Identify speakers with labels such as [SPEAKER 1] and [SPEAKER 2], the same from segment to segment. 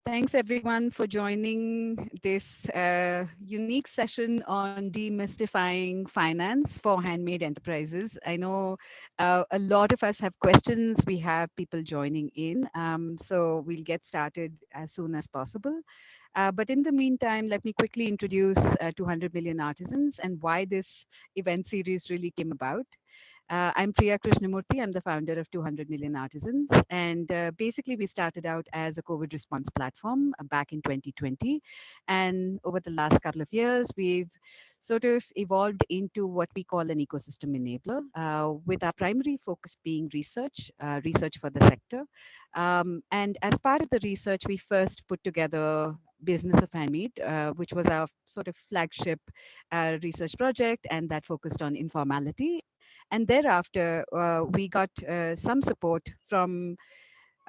[SPEAKER 1] Thanks everyone for joining this unique session on demystifying finance for handmade enterprises. I know a lot of us have questions. We have people joining in. So we'll get started as soon as possible. But in the meantime, let me quickly introduce 200 Million Artisans and why this event series really came about. I'm Priya Krishnamurthy. I'm the founder of 200 Million Artisans. And basically, we started out as a COVID response platform back in 2020. And over the last couple of years, we've sort of evolved into what we call an ecosystem enabler, with our primary focus being research for the sector. And as part of the research, we first put together Business of Handmade, which was our sort of flagship research project, and that focused on informality. And thereafter, we got some support from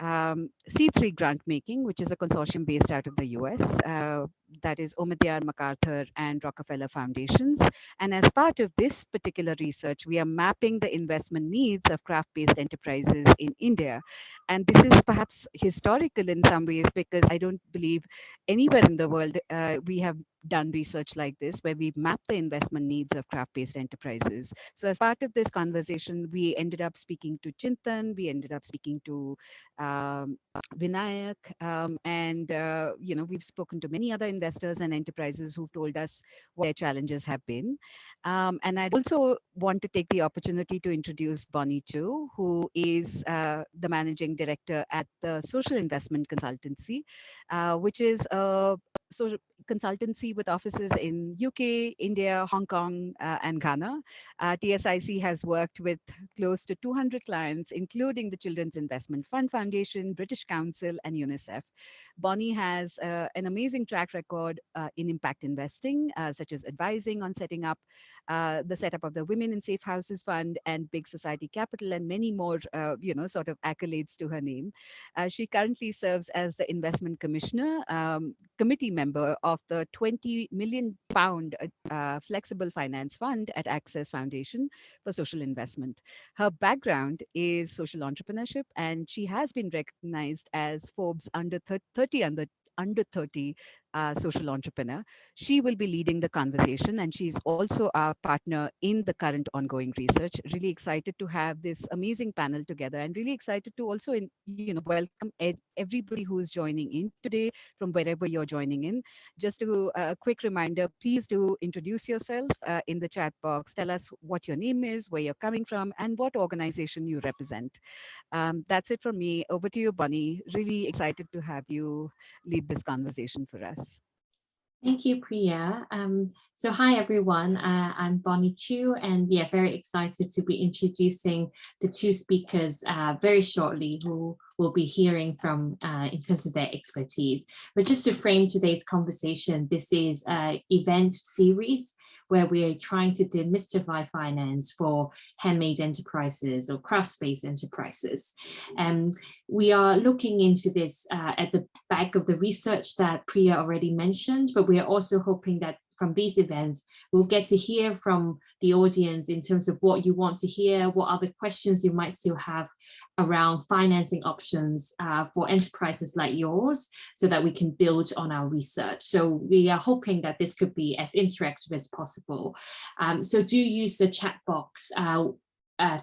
[SPEAKER 1] C3 Grant Making, which is a consortium based out of the US, that is Omidyar, MacArthur, and Rockefeller Foundations. And as part of this particular research, we are mapping the investment needs of craft-based enterprises in India. And this is perhaps historical in some ways because I don't believe anywhere in the world we have done research like this, where we map the investment needs of craft-based enterprises. So as part of this conversation, we ended up speaking to Chintan, we ended up speaking to Vinayak, and we've spoken to many other investors and enterprises who've told us what their challenges have been. And I'd also want to take the opportunity to introduce Bonnie Chiu, who is the managing director at the Social Investment Consultancy, which is a social consultancy with offices in UK, India, Hong Kong, and Ghana. TSIC has worked with close to 200 clients, including the Children's Investment Fund Foundation, British Council, and UNICEF. Bonnie has an amazing track record in impact investing, such as advising on setting up the setup of the Women in Safe Houses Fund and Big Society Capital, and many more, sort of accolades to her name. She currently serves as the investment commissioner, committee member of the 20 million pound flexible finance fund at Access Foundation for social investment. Her background is social entrepreneurship, and she has been recognized as Forbes under 30 under 30 social entrepreneur. She will be leading the conversation, and she's also our partner in the current ongoing research. Really excited to have this amazing panel together, and really excited to also, welcome everybody who is joining in today from wherever you're joining in. Just a quick reminder, please do introduce yourself in the chat box. Tell us what your name is, where you're coming from, and what organization you represent. That's it from me. Over to you, Bonnie. Really excited to have you lead this conversation for us.
[SPEAKER 2] Thank you, Priya. So hi, everyone. I'm Bonnie Chiu, and we are very excited to be introducing the two speakers very shortly, who we'll be hearing from in terms of their expertise. But just to frame today's conversation, this is an event series where we are trying to demystify finance for handmade enterprises or craft-based enterprises. And we are looking into this at the back of the research that Priya already mentioned, but we are also hoping that from these events, we'll get to hear from the audience in terms of what you want to hear, what other questions you might still have around financing options for enterprises like yours, so that we can build on our research. So we are hoping that this could be as interactive as possible. So do use the chat box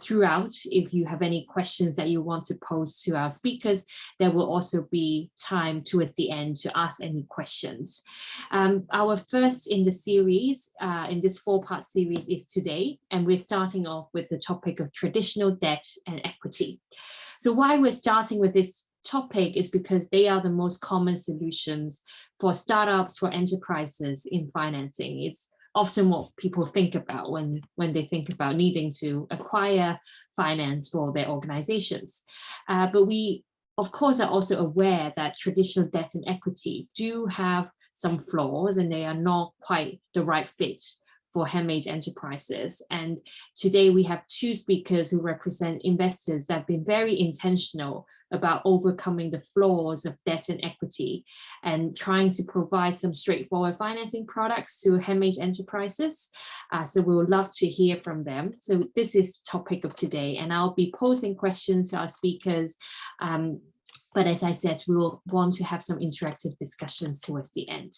[SPEAKER 2] throughout. If you have any questions that you want to pose to our speakers, there will also be time towards the end to ask any questions. Our first in the series, in this 4-part series, is today, and we're starting off with the topic of traditional debt and equity. So why we're starting with this topic is because they are the most common solutions for startups, for enterprises in financing. It's often what people think about when they think about needing to acquire finance for their organizations. But we, of course, are also aware that traditional debt and equity do have some flaws, and they are not quite the right fit for handmade enterprises. And today we have two speakers who represent investors that have been very intentional about overcoming the flaws of debt and equity and trying to provide some straightforward financing products to handmade enterprises. So we would love to hear from them. So this is the topic of today, and I'll be posing questions to our speakers But as I said, we will want to have some interactive discussions towards the end.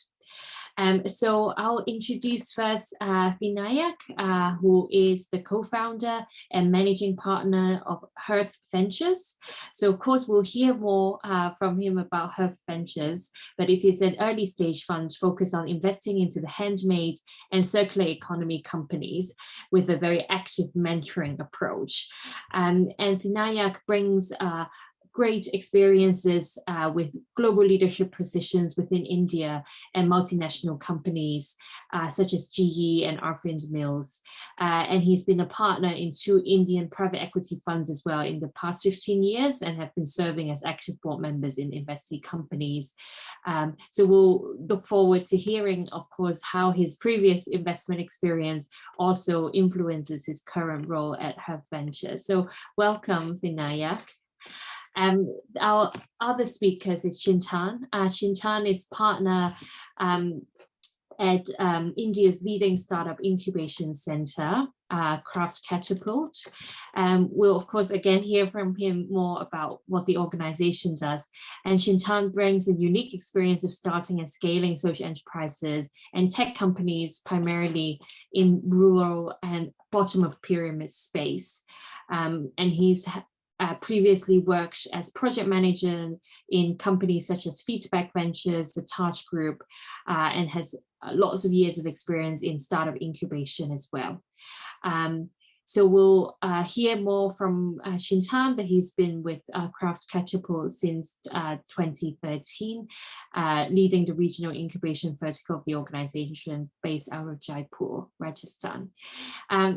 [SPEAKER 2] So I'll introduce first Vinayak, who is the co-founder and managing partner of Hearth Ventures. So of course, we'll hear more from him about Hearth Ventures, but it is an early stage fund focused on investing into the handmade and circular economy companies with a very active mentoring approach. And Vinayak brings great experiences with global leadership positions within India and multinational companies such as GE and Arvind Mills. And he's been a partner in 2 Indian private equity funds as well in the past 15 years and have been serving as active board members in investee companies. So we'll look forward to hearing, of course, how his previous investment experience also influences his current role at Hearth Ventures. So welcome, Vinayak. Our other speakers is Chintan. Chintan is partner at India's leading startup incubation center, Craft Catapult. We'll of course again hear from him more about what the organization does. And Chintan brings a unique experience of starting and scaling social enterprises and tech companies primarily in rural and bottom of pyramid space. And he's previously worked as project manager in companies such as Feedback Ventures, the Taj Group, and has lots of years of experience in startup incubation as well. So we'll hear more from Chintan, but he's been with Craft Catapult since 2013, leading the regional incubation vertical of the organization based out of Jaipur, Rajasthan.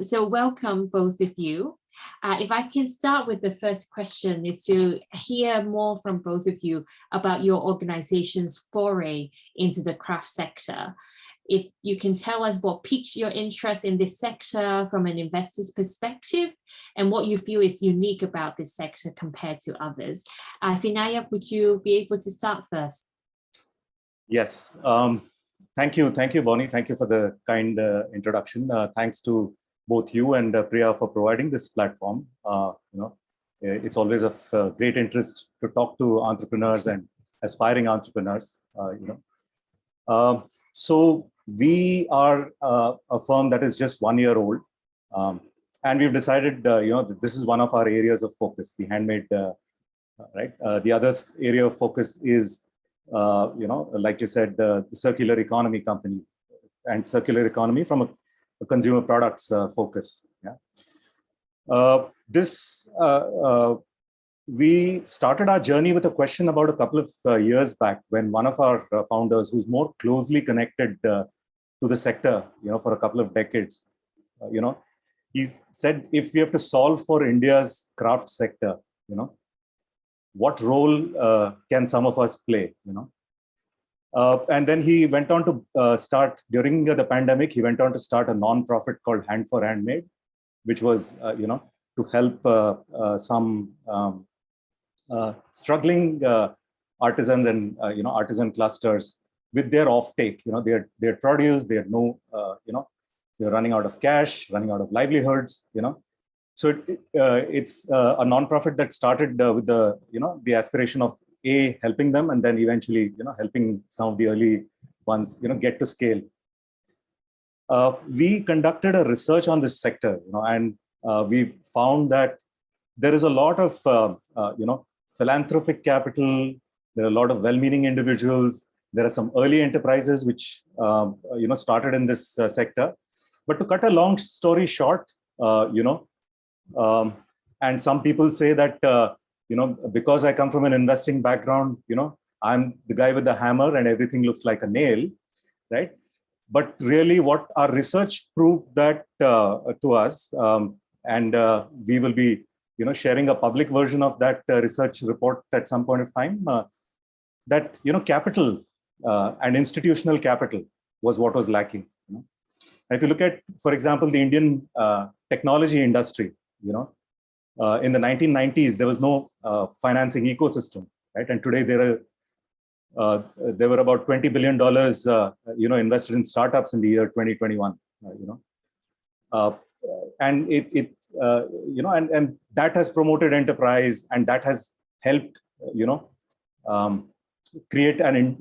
[SPEAKER 2] So welcome both of you. If I can start with the first question, is to hear more from both of you about your organization's foray into the craft sector. If you can tell us what piqued your interest in this sector from an investor's perspective and what you feel is unique about this sector compared to others. Vinayak, would you be able to start first?
[SPEAKER 3] Yes, thank you, Bonnie. Thank you for the kind introduction. Thanks to both you and Priya for providing this platform. It's always of great interest to talk to entrepreneurs and aspiring entrepreneurs. So we are a firm that is just 1 year old, and we've decided, that this is one of our areas of focus, the handmade. Right. The other area of focus is, like you said, the circular economy company, and circular economy from a consumer products focus. Yeah. We started our journey with a question about a couple of years back, when one of our founders, who's more closely connected to the sector, for a couple of decades, he said, if we have to solve for India's craft sector, what role can some of us play? And then he went on to start, during the pandemic, he went on to start a non-profit called Hand for Handmade, which was, to help some struggling artisans and, artisan clusters with their offtake. They had produce, they had no, they're running out of cash, running out of livelihoods, So it's a non-profit that started with the, the aspiration of helping them, and then eventually, helping some of the early ones, get to scale. We conducted a research on this sector, and we found that there is a lot of, philanthropic capital. There are a lot of well-meaning individuals. There are some early enterprises which, started in this sector. But to cut a long story short, and some people say that, because I come from an investing background, I'm the guy with the hammer and everything looks like a nail, right? But really what our research proved that to us, and we will be, sharing a public version of that research report at some point of time, that, capital and institutional capital was what was lacking. And if you look at, for example, the Indian technology industry, in the 1990s, there was no financing ecosystem, right? And today there were about $20 billion, invested in startups in the year 2021, and and that has promoted enterprise, and that has helped, create an,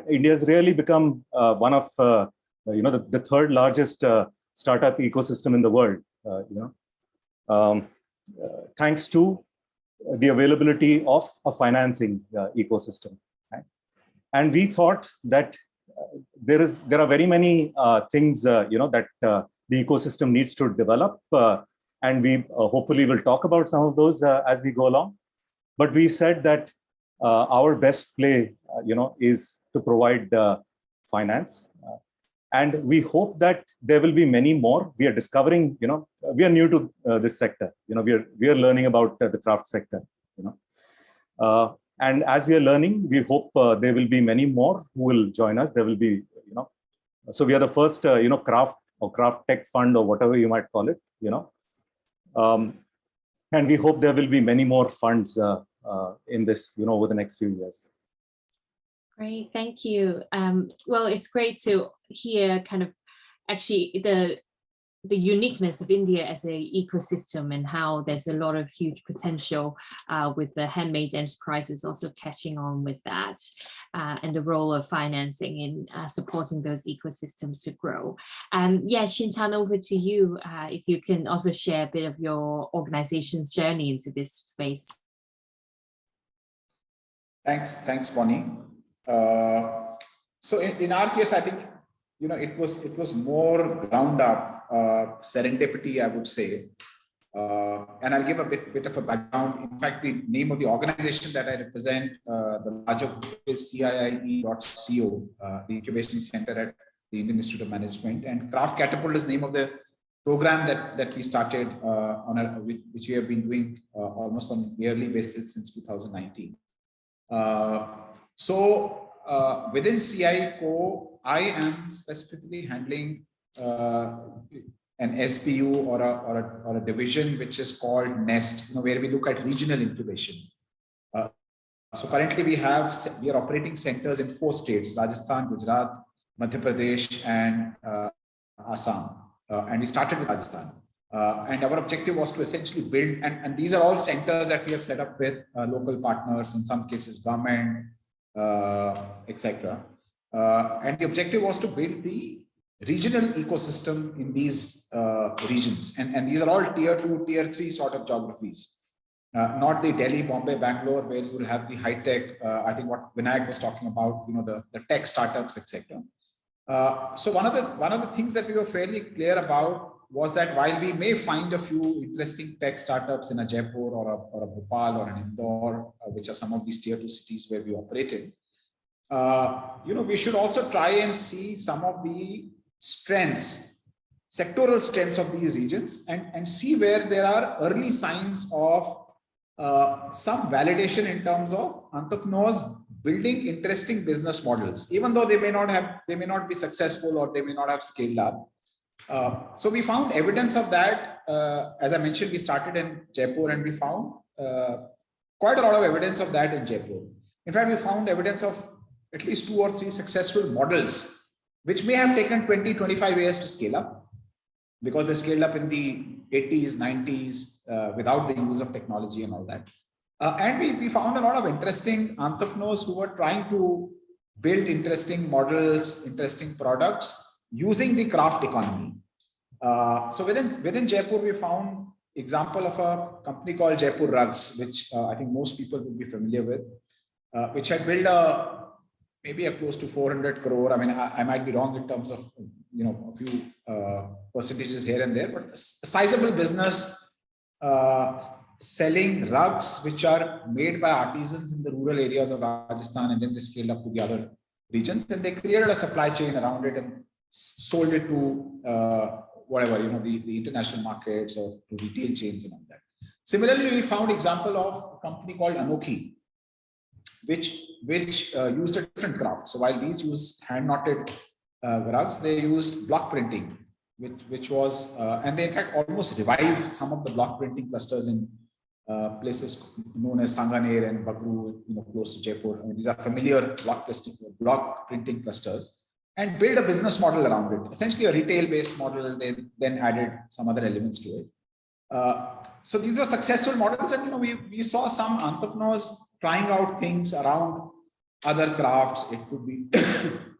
[SPEAKER 3] India has really become one of, the third largest startup ecosystem in the world, thanks to the availability of a financing ecosystem. Right? And we thought that there are very many things, that the ecosystem needs to develop, and we hopefully will talk about some of those as we go along. But we said that our best play, is to provide finance, and we hope that there will be many more. We are discovering, we are new to this sector. We are learning about the craft sector. And as we are learning, we hope there will be many more who will join us. There will be, so we are the first, craft or craft tech fund or whatever you might call it, and we hope there will be many more funds in this, over the next few years.
[SPEAKER 2] Great, thank you. Well, it's great to hear kind of actually the uniqueness of India as an ecosystem and how there's a lot of huge potential with the handmade enterprises also catching on with that, and the role of financing in supporting those ecosystems to grow. Yeah, Chintan, over to you, if you can also share a bit of your organization's journey into this space.
[SPEAKER 4] Thanks, Bonnie. So in our case, I think, it was more ground up serendipity, I would say. And I'll give a bit of a background. In fact, the name of the organization that I represent, the larger group, is CIIE.co, the incubation center at the Indian Institute of Management. And Craft Catapult is the name of the program that we started which we have been doing almost on a yearly basis since 2019. Within CIIE.co, I am specifically handling an SBU or a division which is called Nest, where we look at regional incubation. So currently we are operating centers in 4 states: Rajasthan, Gujarat, Madhya Pradesh, and Assam. And we started with Rajasthan. And our objective was to essentially build, and these are all centers that we have set up with local partners, in some cases government, etc. And the objective was to build the regional ecosystem in these regions. And these are all tier 2, tier 3 sort of geographies. Not the Delhi, Bombay, Bangalore, where you will have the high tech, I think what Vinayak was talking about, the tech startups, etc. So one of the things that we were fairly clear about was that while we may find a few interesting tech startups in a Jaipur or a Bhopal or an Indore, which are some of these tier 2 cities where we operate in, we should also try and see some of the strengths, sectoral strengths of these regions, and see where there are early signs of some validation in terms of entrepreneurs building interesting business models, even though they may not be successful or they may not have scaled up. So we found evidence of that. As I mentioned, we started in Jaipur, and we found quite a lot of evidence of that in Jaipur. In fact, we found evidence of at least 2 or 3 successful models, which may have taken 20, 25 years to scale up, because they scaled up in the 80s, 90s, without the use of technology and all that. And we found a lot of interesting entrepreneurs who were trying to build interesting models, interesting products, using the craft economy. So within Jaipur, we found example of a company called Jaipur Rugs, which I think most people will be familiar with, which had built maybe a close to 400 crore. I mean, I might be wrong in terms of a few percentages here and there, but a sizable business selling rugs which are made by artisans in the rural areas of Rajasthan, and then they scaled up to the other regions, and they created a supply chain around it and sold it to whatever, the international markets or to retail chains and all that. Similarly, we found example of a company called Anokhi, which used a different craft. So while these used hand knotted rugs, they used block printing, which was, and they in fact almost revived some of the block printing clusters in places known as Sanganer and Bagru, close to Jaipur. I mean, these are familiar block printing clusters, and build a business model around it, essentially a retail-based model. They then added some other elements to it. So these were successful models, and we saw some entrepreneurs trying out things around other crafts. It could be,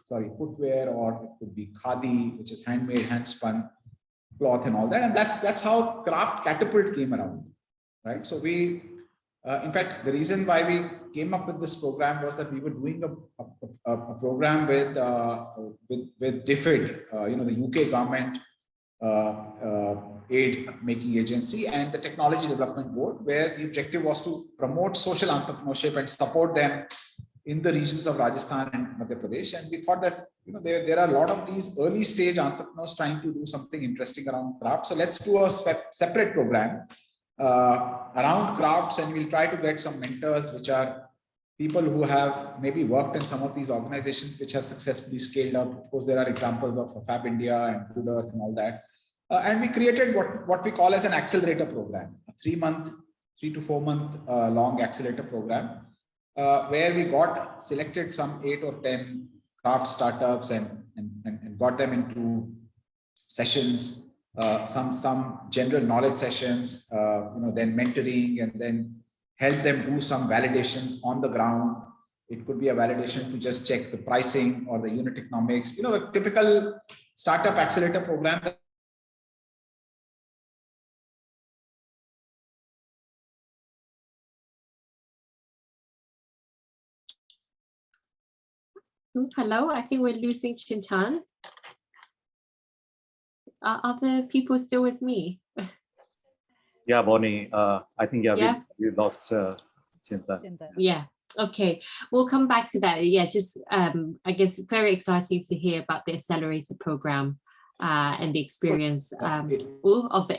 [SPEAKER 4] sorry, footwear, or it could be khadi, which is handmade, hand spun cloth and all that. And that's how craft Catapult came around, right? So we, in fact, the reason why we came up with this program was that we were doing a program with DFID, you know, the UK government aid making agency, and the Technology Development Board, where the objective was to promote social entrepreneurship and support them in the regions of Rajasthan and Madhya Pradesh. And we thought that, you know, there are a lot of these early stage entrepreneurs trying to do something interesting around craft. So let's do a separate program around crafts, and we'll try to get some mentors, which are people who have maybe worked in some of these organizations which have successfully scaled up. Of course, there are examples of Fab India and Good Earth and all that. And we created what we call as an accelerator program, a 3 to 4 month long accelerator program, where we got selected some 8 or 10 craft startups and got them into sessions, some general knowledge sessions, you know, then mentoring, and then help them do some validations on the ground. It could be a validation to just check the pricing or the unit economics, you know, the typical startup accelerator programs.
[SPEAKER 2] Hello, I think we're losing Chintan. Are other people still with me?
[SPEAKER 3] Yeah, Bonnie, I think, we lost Chintan.
[SPEAKER 2] Yeah, okay. We'll come back to that. Yeah, just I guess very exciting to hear about the accelerator program and the experience of the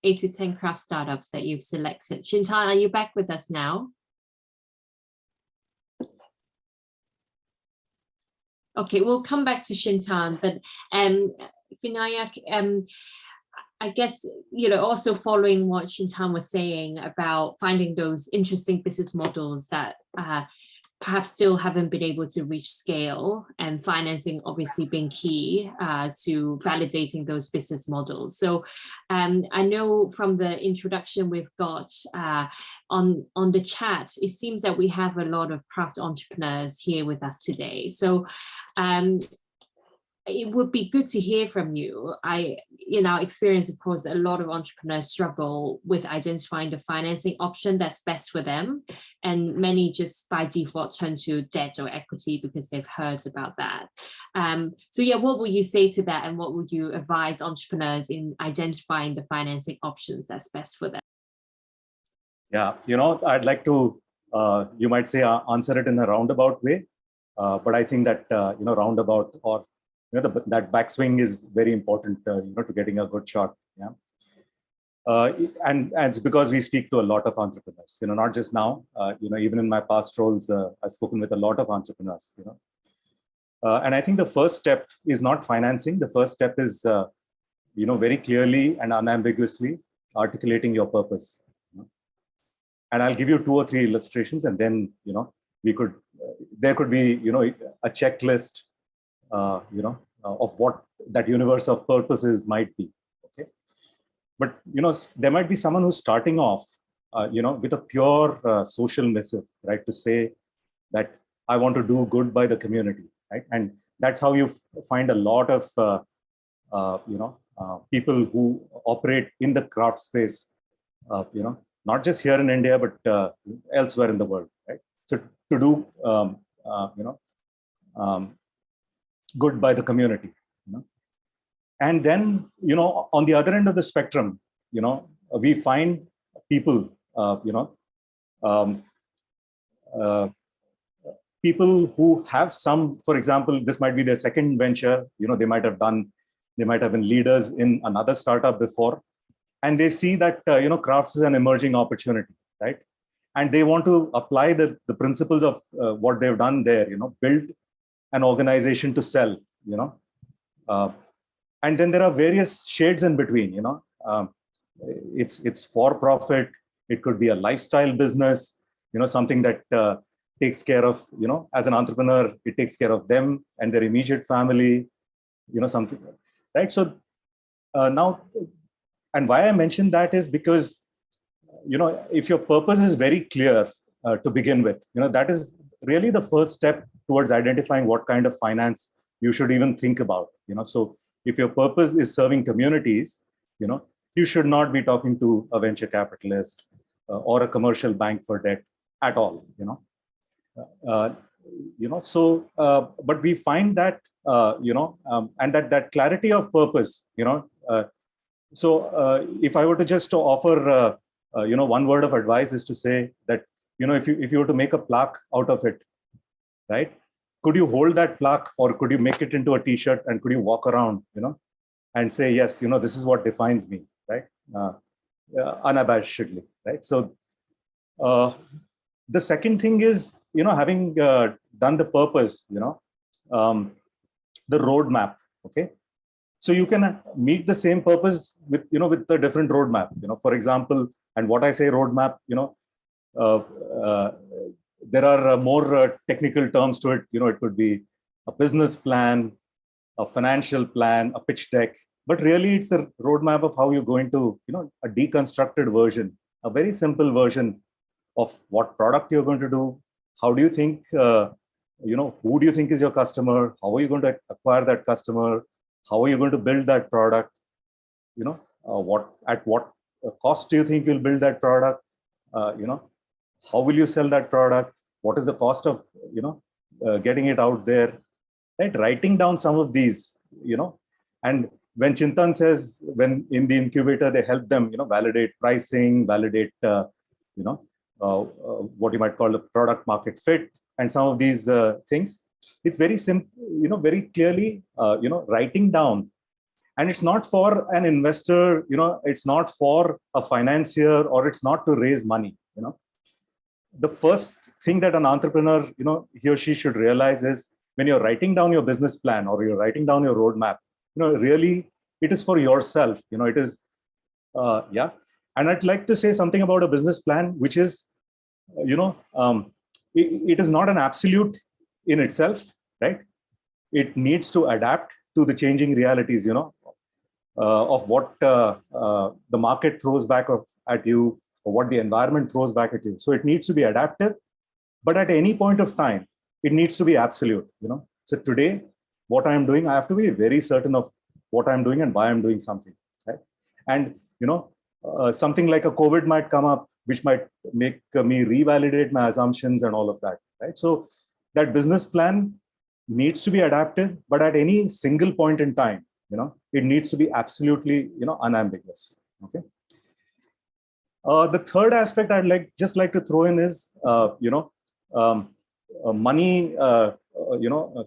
[SPEAKER 2] 8 to 10 craft startups that you've selected. Chintan, are you back with us now? Okay, we'll come back to Chintan, but Vinayak, I guess, you know, also following what Chintan was saying about finding those interesting business models that perhaps still haven't been able to reach scale, and financing obviously being key to validating those business models. So I know from the introduction we've got on the chat, it seems that we have a lot of craft entrepreneurs here with us today. So it would be good to hear from you. In our experience, of course, a lot of entrepreneurs struggle with identifying the financing option that's best for them. And many just by default turn to debt or equity because they've heard about that. So yeah, what would you say to that? And what would you advise entrepreneurs in identifying the financing options that's best for them?
[SPEAKER 3] Yeah, you know, I'd like to, you might say, answer it in a roundabout way. But I think that, you know, roundabout, or you know, that backswing is very important, you know, to getting a good shot. Yeah, and it's because we speak to a lot of entrepreneurs. You know, not just now. You know, even in my past roles, I've spoken with a lot of entrepreneurs. You know, and I think the first step is not financing. The first step is, you know, very clearly and unambiguously articulating your purpose. You know? And I'll give you 2 or 3 illustrations, and then, you know, we could, there could be, you know, a checklist, you know, of what that universe of purposes might be. Okay, but you know, there might be someone who's starting off, you know, with a pure social missive, right? To say that I want to do good by the community, right? And that's how you find a lot of, you know, people who operate in the craft space, you know, not just here in India, but elsewhere in the world, right? So to do, you know, good by the community, you know? And then, you know, on the other end of the spectrum, you know, we find people, you know, people who have some, for example, this might be their second venture, you know, they might have been leaders in another startup before, and they see that, you know, crafts is an emerging opportunity, right? And they want to apply the principles of what they've done there, you know, build an organization to sell, you know, and then there are various shades in between, you know, it's for profit, it could be a lifestyle business, you know, something that takes care of, you know, as an entrepreneur, it takes care of them and their immediate family, you know, something, right? So now, and why I mentioned that is because, you know, if your purpose is very clear, to begin with. That is really the first step towards identifying what kind of finance you should even think about. So if your purpose is serving communities, you should not be talking to a venture capitalist or a commercial bank for debt at all. But we find that and that clarity of purpose. If I were to just offer one word of advice is to say that if you were to make a plaque out of it, right? Could you hold that plaque, or could you make it into a T-shirt, and could you walk around, and say, yes, this is what defines me, right? Unabashedly, right? So the second thing is, having done the purpose, the roadmap. Okay, so you can meet the same purpose with with a different roadmap. For example, and what I say roadmap, there are more technical terms to it. It could be a business plan, a financial plan, a pitch deck, but really it's a roadmap of how you're going to, a deconstructed version, a very simple version of what product you're going to do. How do you think, who do you think is your customer? How are you going to acquire that customer? How are you going to build that product? At what cost do you think you'll build that product? How will you sell that product? What is the cost of, getting it out there? Right? Writing down some of these, and when Chintan says, when in the incubator, they help them, validate pricing, validate, what you might call the product market fit, and some of these things. It's very simple, very clearly, writing down. And it's not for an investor, it's not for a financier, or it's not to raise money. The first thing that an entrepreneur, he or she should realize is, when you're writing down your business plan or you're writing down your roadmap, really it is for yourself. It is, yeah. And I'd like to say something about a business plan, which is, it is not an absolute in itself, right? It needs to adapt to the changing realities, of what the market throws back at you, or what the environment throws back at you. So it needs to be adaptive, but at any point of time, it needs to be absolute. So today, what I'm doing, I have to be very certain of what I'm doing and why I'm doing something, right? And something like a COVID might come up, which might make me revalidate my assumptions and all of that, right? So that business plan needs to be adaptive, but at any single point in time, it needs to be absolutely, unambiguous. Okay. The third aspect I'd just like to throw in is, money,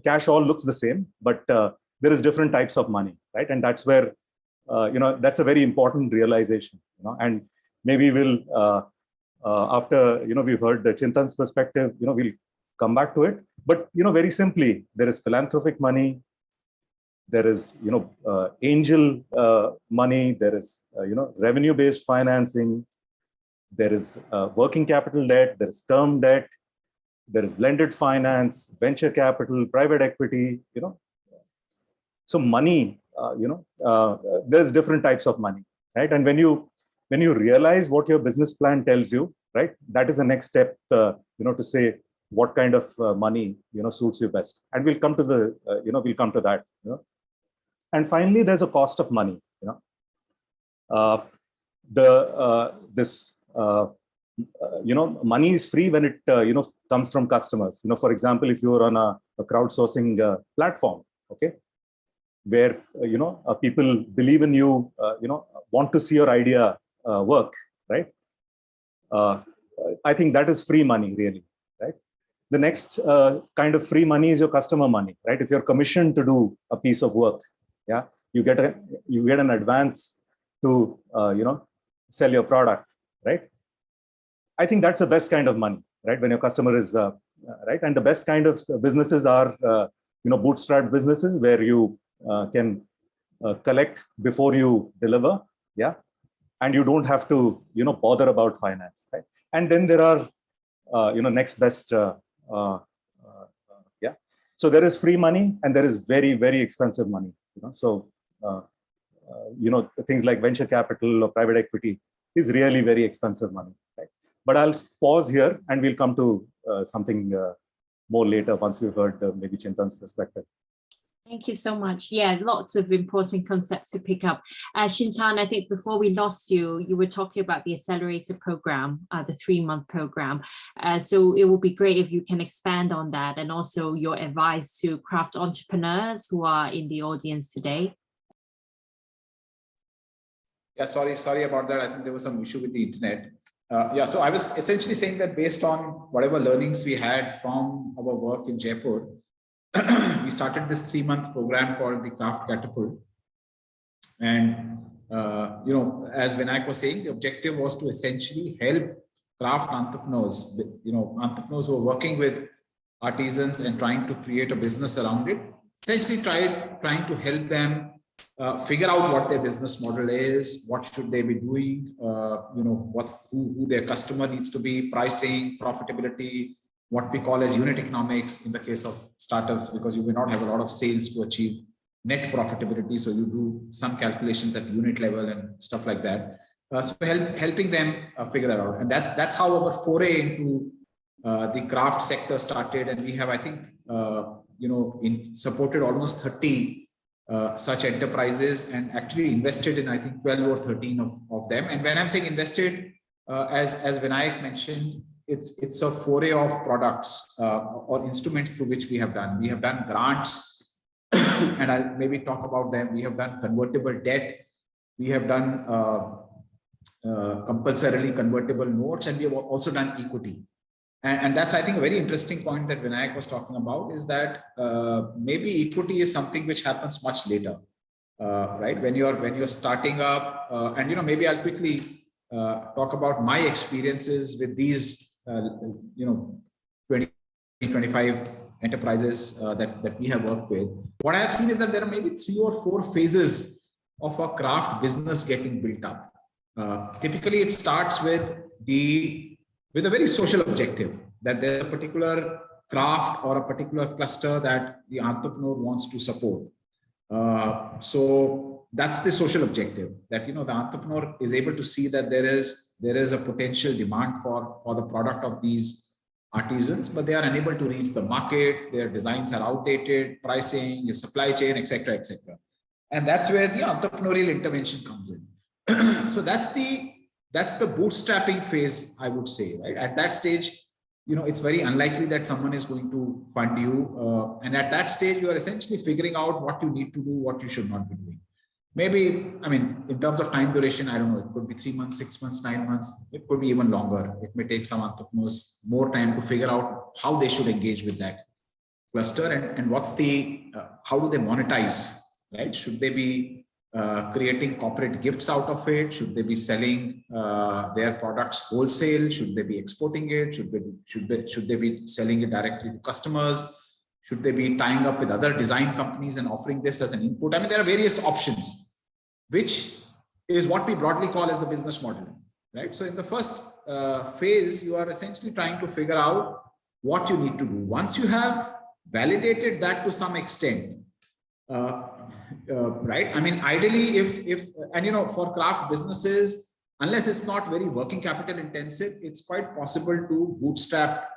[SPEAKER 3] cash all looks the same, but there is different types of money, right? And that's where, that's a very important realization, and maybe we'll, after, we've heard the Chintan's perspective, we'll come back to it. But, very simply, there is philanthropic money, there is, angel money, there is, revenue-based financing, there is working capital debt, there is term debt, there is blended finance, venture capital, private equity, So money, there's different types of money, right? And when you realize what your business plan tells you, right, that is the next step, to say what kind of money, suits you best. And we'll come to the, we'll come to that, And finally, there's a cost of money, money is free when it, comes from customers. For example, if you're on a crowdsourcing platform, okay, where, people believe in you, want to see your idea work, right? I think that is free money, really, right? The next kind of free money is your customer money, right? If you're commissioned to do a piece of work, yeah, you get an advance to, sell your product, right? I think that's the best kind of money, right? When your customer is, right? And the best kind of businesses are, bootstrap businesses where you can collect before you deliver, yeah? And you don't have to, bother about finance, right? And then there are, next best, yeah. So there is free money and there is very, very expensive money, So, things like venture capital or private equity is really very expensive money, right? But I'll pause here and we'll come to something more later once we've heard maybe Chintan's perspective.
[SPEAKER 2] Thank you so much. Yeah, lots of important concepts to pick up. Chintan, I think before we lost you, you were talking about the accelerator program, the 3-month program. So it would be great if you can expand on that, and also your advice to craft entrepreneurs who are in the audience today.
[SPEAKER 4] Yeah, sorry about that. I think there was some issue with the internet. Yeah, so I was essentially saying that based on whatever learnings we had from our work in Jaipur, we started this 3-month program called the Craft Catapult. And, as Vinayak was saying, the objective was to essentially help craft entrepreneurs, entrepreneurs who are working with artisans and trying to create a business around it, essentially trying to help them figure out what their business model is, what should they be doing, who their customer needs to be, pricing, profitability, what we call as unit economics in the case of startups, because you may not have a lot of sales to achieve net profitability. So you do some calculations at unit level and stuff like that. So helping them figure that out. And that's how our foray into the craft sector started. And we have, I think, supported almost 30 such enterprises and actually invested in, I think, 12 or 13 of them. And when I'm saying invested, as Vinayak mentioned, it's a foray of products or instruments through which we have done. We have done grants, and I'll maybe talk about them. We have done convertible debt. We have done compulsorily convertible notes, and we have also done equity. And that's, I think, a very interesting point that Vinayak was talking about, is that maybe equity is something which happens much later, right? When you're starting up, and maybe I'll quickly talk about my experiences with these 20-25 enterprises that we have worked with. What I have seen is that there are maybe 3 or 4 phases of a craft business getting built up. Typically, it starts with a very social objective, that there's a particular craft or a particular cluster that the entrepreneur wants to support. So that's the social objective, that the entrepreneur is able to see that there is a potential demand for the product of these artisans, but they are unable to reach the market. Their designs are outdated, pricing, your supply chain, etc., etc. And that's where the entrepreneurial intervention comes in. So that's the bootstrapping phase, I would say, right? At that stage, it's very unlikely that someone is going to fund you. And at that stage, you are essentially figuring out what you need to do, what you should not be doing. Maybe, in terms of time duration, I don't know, it could be 3 months, 6 months, 9 months. It could be even longer. It may take some entrepreneurs more time to figure out how they should engage with that cluster, and how do they monetize, right? Should they be creating corporate gifts out of it? Should they be selling their products wholesale? Should they be exporting it? Should they be selling it directly to customers? Should they be tying up with other design companies and offering this as an input? There are various options, which is what we broadly call as the business model, right? So in the first phase, you are essentially trying to figure out what you need to do. Once you have validated that to some extent, right? Ideally, if for craft businesses, unless it's not very working capital intensive, it's quite possible to bootstrap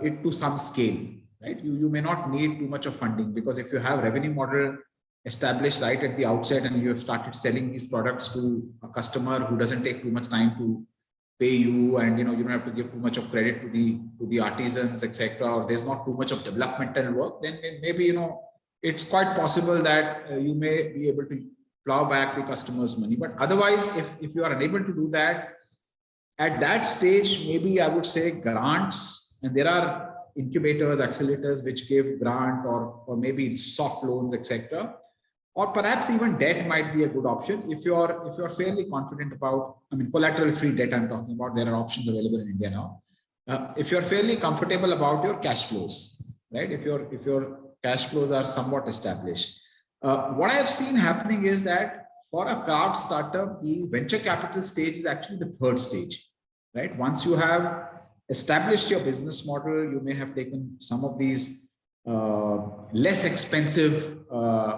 [SPEAKER 4] it to some scale, right? You may not need too much of funding, because if you have revenue model established right at the outset and you have started selling these products to a customer who doesn't take too much time to pay you, and you don't have to give too much of credit to the artisans, etc., or there's not too much of developmental work, then maybe it's quite possible that you may be able to plow back the customer's money. But otherwise, if you are unable to do that, at that stage, maybe I would say grants, and there are incubators, accelerators which give grant or maybe soft loans, etc. Or perhaps even debt might be a good option if you're fairly confident about, collateral-free debt I'm talking about. There are options available in India now. If you're fairly comfortable about your cash flows, right? If your cash flows are somewhat established. What I have seen happening is that for a craft startup, the venture capital stage is actually the third stage, right? Once you have established your business model, you may have taken some of these less expensive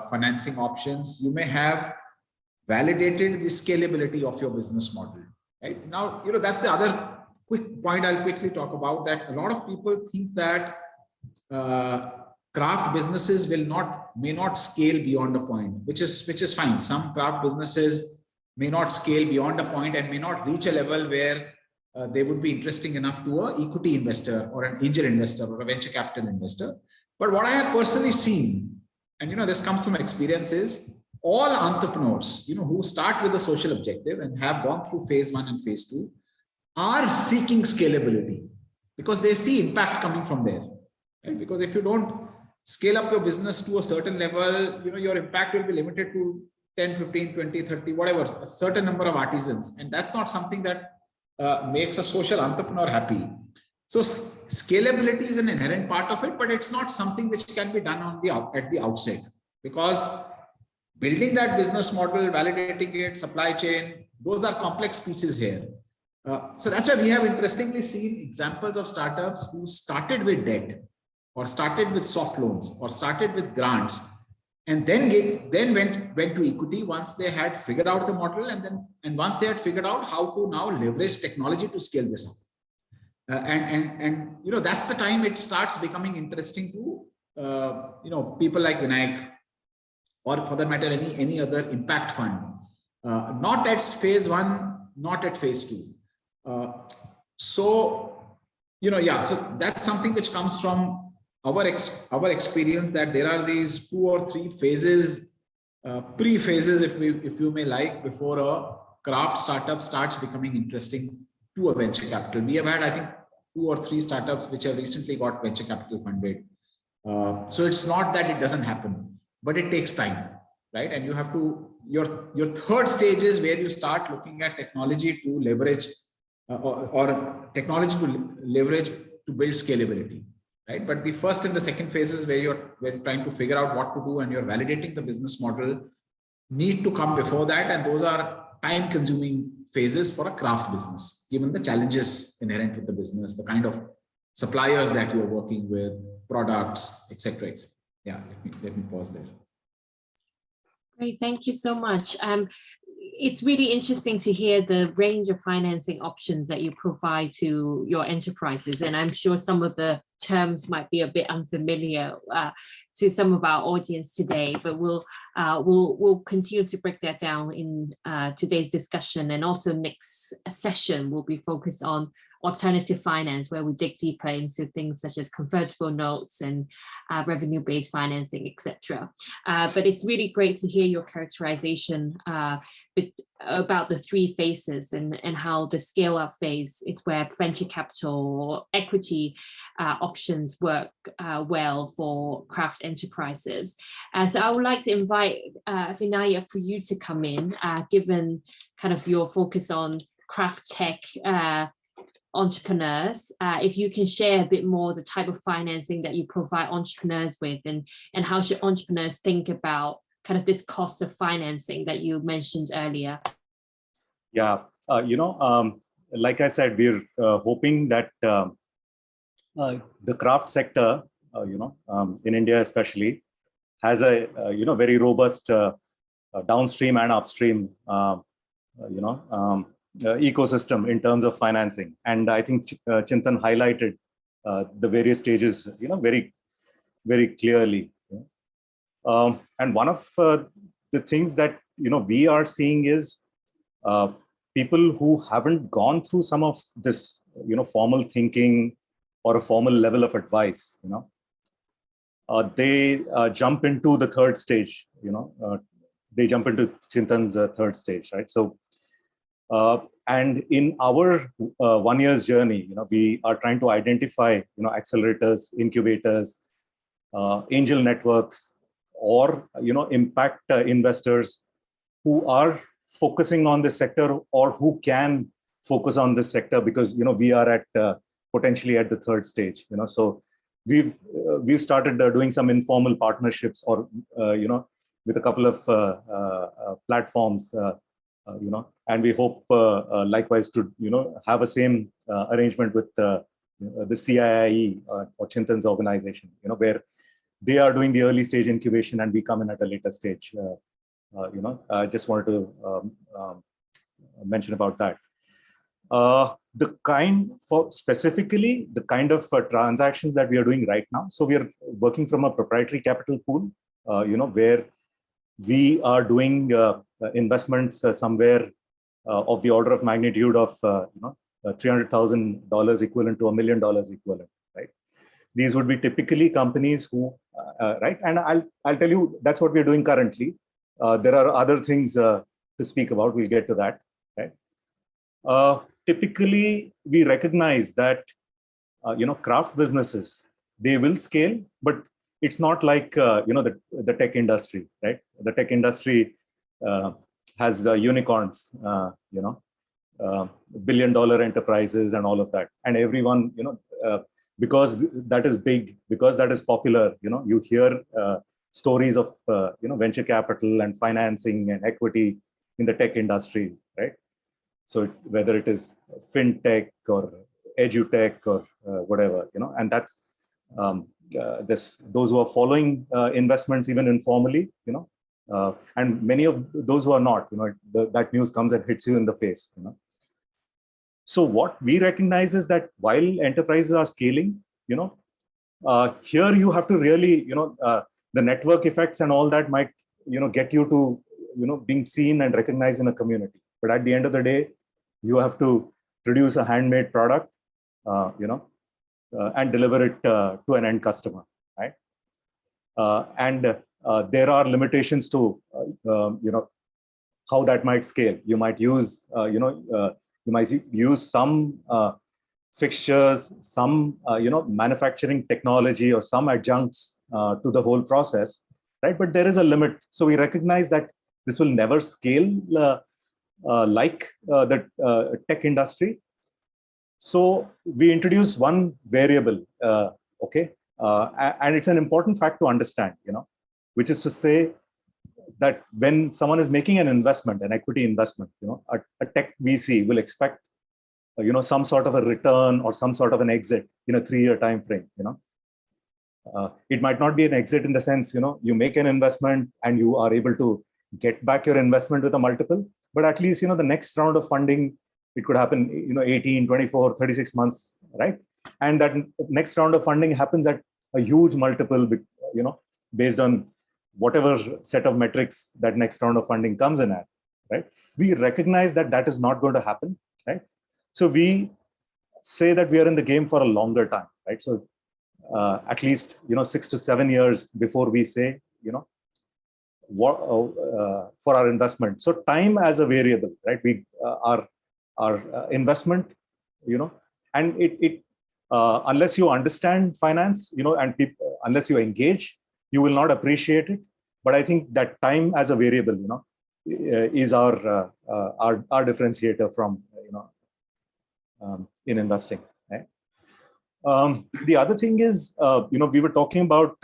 [SPEAKER 4] financing options. You may have validated the scalability of your business model, right? Now, that's the other quick point I'll quickly talk about, that a lot of people think that craft businesses may not scale beyond a point, which is fine. Some craft businesses may not scale beyond a point and may not reach a level where they would be interesting enough to an equity investor or an angel investor or a venture capital investor. But what I have personally seen, and this comes from experience, is all entrepreneurs, who start with a social objective and have gone through phase 1 and phase 2, are seeking scalability because they see impact coming from there. Right? Because if you don't scale up your business to a certain level, your impact will be limited to 10, 15, 20, 30, whatever, a certain number of artisans. And that's not something that makes a social entrepreneur happy. So scalability is an inherent part of it, but it's not something which can be done at the outset, because building that business model, validating it, supply chain, those are complex pieces here. So that's why we have interestingly seen examples of startups who started with debt, or started with soft loans, or started with grants, and then went to equity once they had figured out the model, and once they had figured out how to now leverage technology to scale this up. That's the time it starts becoming interesting to people like Vinayak, or for that matter any other impact fund. Not at phase 1, not at phase 2. So that's something which comes from our experience, that there are these 2 or 3 phases, pre-phases, if you may like, before a craft startup starts becoming interesting to a venture capital. We have had, I think, 2 or 3 startups which have recently got venture capital funded. So it's not that it doesn't happen, but it takes time, right? And you have to, your third stage is where you start looking at technology to leverage, or technology to leverage to build scalability. Right? But the first and the second phases, where you're trying to figure out what to do and you're validating the business model, need to come before that. And those are time-consuming phases for a craft business, given the challenges inherent with the business, the kind of suppliers that you're working with, products, etc., etc. Yeah, let me pause there.
[SPEAKER 2] Great, thank you so much. It's really interesting to hear the range of financing options that you provide to your enterprises. And I'm sure some of the terms might be a bit unfamiliar to some of our audience today, but we'll continue to break that down in today's discussion. And also next session will be focused on alternative finance, where we dig deeper into things such as convertible notes and revenue-based financing, etc. But it's really great to hear your characterization about the 3 phases, and how the scale-up phase is where venture capital or equity options work well for craft enterprises. So I would like to invite Vinayak for you to come in, given kind of your focus on craft tech entrepreneurs. If you can share a bit more the type of financing that you provide entrepreneurs with, and how should entrepreneurs think about kind of this cost of financing that you mentioned earlier?
[SPEAKER 3] Yeah, like I said, we're hoping that the craft sector, in India especially, has a very robust downstream and upstream ecosystem in terms of financing. And I think Chintan highlighted the various stages, very, very clearly. And one of the things that we are seeing is people who haven't gone through some of this, formal thinking or a formal level of advice, they jump into the third stage. They jump into Chintan's third stage, right? So, and in our 1 year's journey, we are trying to identify, accelerators, incubators, angel networks, or impact investors who are focusing on this sector, or who can focus on this sector, because we are at potentially at the third stage. So we've started doing some informal partnerships, or with a couple of platforms, and we hope likewise to have a same arrangement with the CIIE or Chintan's organization, where they are doing the early stage incubation and we come in at a later stage. I just wanted to mention about that. The kind for specifically the kind of transactions that we are doing right now. So we are working from a proprietary capital pool, where we are doing investments somewhere of the order of magnitude of $300,000 equivalent to $1 million equivalent, right? These would be typically companies who, right? And I'll tell you that's what we're doing currently. There are other things to speak about. We'll get to that, right? Typically, we recognize that craft businesses, they will scale, but it's not like the tech industry, right? The tech industry has unicorns, billion-dollar enterprises and all of that, and everyone, because that is big, because that is popular, you hear stories of venture capital and financing and equity in the tech industry, right? So whether it is fintech or edutech or whatever, and that's those who are following investments even informally, and many of those who are not, that news comes and hits you in the face, So what we recognize is that while enterprises are scaling, here you have to really, the network effects and all that might, get you to, being seen and recognized in a community. But at the end of the day, you have to produce a handmade product, and deliver it to an end customer, right? And there are limitations to, how that might scale. You might use, some fixtures, some, manufacturing technology or some adjuncts to the whole process, right? But there is a limit. So we recognize that this will never scale like the tech industry. So we introduce one variable, okay, and it's an important fact to understand, which is to say that when someone is making an investment, an equity investment, a tech VC will expect, some sort of a return or some sort of an exit in a 3-year time frame. It might not be an exit in the sense, you make an investment and you are able to get back your investment with a multiple, but at least, the next round of funding, it could happen, 18, 24, 36 months, right? And that next round of funding happens at a huge multiple, based on whatever set of metrics that next round of funding comes in at, right? We recognize that that is not going to happen, right? So we say that we are in the game for a longer time, right? So at least, 6 to 7 years before we say, what for our investment. So time as a variable, right? We our investment, and it unless you understand finance, and unless you engage, you will not appreciate it. But I think that time as a variable, is our differentiator from, in investing. Right? The other thing is, we were talking about.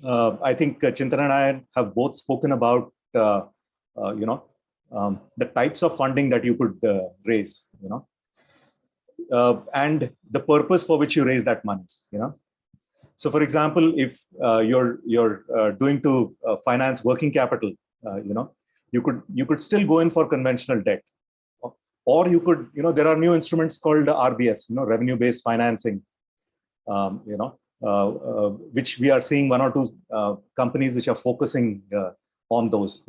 [SPEAKER 3] I think Chintan and I have both spoken about, the types of funding that you could raise, and the purpose for which you raise that money, So, for example, if you're doing to finance working capital, you could still go in for conventional debt, or you could, there are new instruments called RBS, revenue-based financing, which we are seeing 1 or 2 companies which are focusing on those,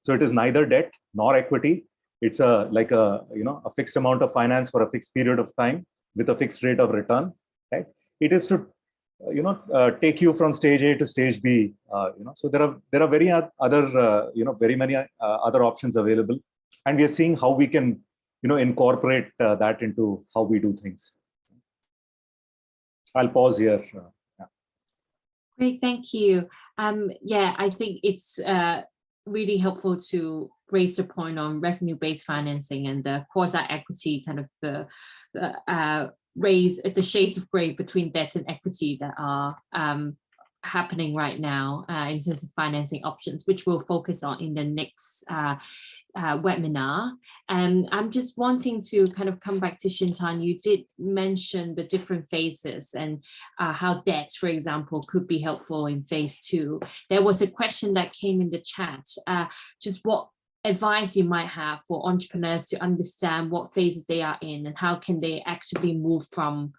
[SPEAKER 3] So it is neither debt nor equity. It's like a fixed amount of finance for a fixed period of time with a fixed rate of return, right? It is to, take you from stage A to stage B, So there are very other, very many other options available, and we are seeing how we can, incorporate that into how we do things. I'll pause here. Yeah.
[SPEAKER 2] Great, thank you. Yeah, I think it's really helpful to raise the point on revenue-based financing and the quasi-equity, kind of the raise the shades of grey between debt and equity that are happening right now in terms of financing options, which we'll focus on in the next webinar. And I'm just wanting to kind of come back to Chintan. You did mention the different phases and how debt, for example, could be helpful in phase 2. There was a question that came in the chat, just what advice you might have for entrepreneurs to understand what phases they are in and how can they actually move from